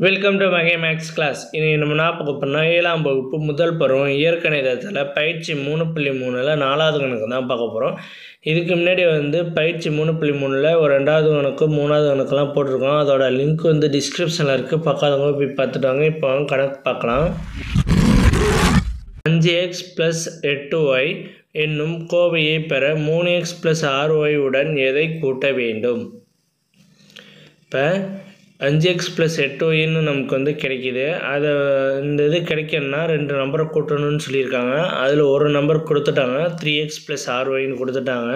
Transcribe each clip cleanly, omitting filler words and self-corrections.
Welcome to மகே maths class. இனி நம்ம பார்க்க போகிறோம்னா 7ஆம் வகுப்பு முதல் பருவம் இயற்கணிதத்தில் பயிற்சி 3.3ல் 4வது கணக்கு தான் பார்க்க போகிறோம். இதுக்கு முன்னாடி பயிற்சி 3.3ல் ஒரு 2வது கணக்கு 3வது கணக்கெல்லாம் போட்டிருக்கோம். அதோட லிங்க் டிஸ்கிரிப்ஷனில் இருக்குது, பார்க்காதவங்க போய் பார்த்துட்டு வாங்க. இப்போ கணக்கு பார்க்கலாம். 5x + 8y என்னும் கோவையை பெற 3x + 6y உடன் எதை கூட்ட வேண்டும்? இப்போ 5x + 8yன்னு நமக்கு கிடைக்கிது. அதை இந்த இது கிடைக்கணும்னா 2 நம்பரை கூட்டணும்னு சொல்லியிருக்காங்க. அதில் ஒரு நம்பர் கொடுத்துட்டாங்க, 3x + 6yன்னு கொடுத்துட்டாங்க.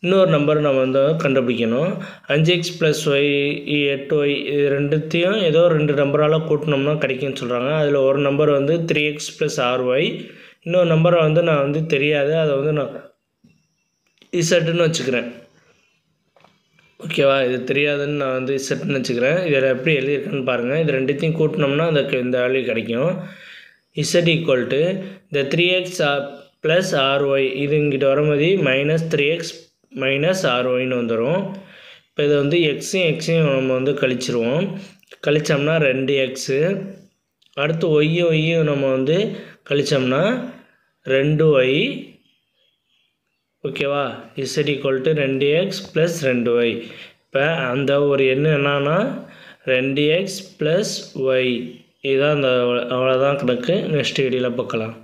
இன்னொரு நம்பர் நம்ம கண்டுபிடிக்கணும். 5x + y 8y இது ரெண்டுத்தையும் ஏதோ 2 நம்பரால் கூட்டினோம்னா கிடைக்குன்னு சொல்கிறாங்க. அதில் ஒரு நம்பர் 3x + 6y, இன்னொரு நம்பரை நான் தெரியாது, அதை நான் இசட்டுன்னு வச்சுக்கிறேன். ஓகேவா? இது தெரியாதுன்னு நான் செட்னு வச்சுக்கிறேன். இதில் எப்படி எழுதியிருக்கேன்னு பாருங்கள். இது ரெண்டுத்தையும் கூட்டினோம்னா இந்த வேல்யூ கிடைக்கும். Z = இந்த 3x + 6y இது இங்கிட்ட வரும்போது -3x - 6yன்னு வந்துடும். இப்போ இது எக்ஸையும் நம்ம கழிச்சிருவோம். கழித்தோம்னா 2x. அடுத்து ஒய்யும் நம்ம கழித்தோம்னா 2y. ஓகேவா? Z = 2x + 2y. இப்போ அந்த ஒரு எண்ணு என்னன்னா 2x + y. இதுதான் அவ்வளோதான் கணக்கு. நெக்ஸ்ட் வீடியோவில் பார்க்கலாம்.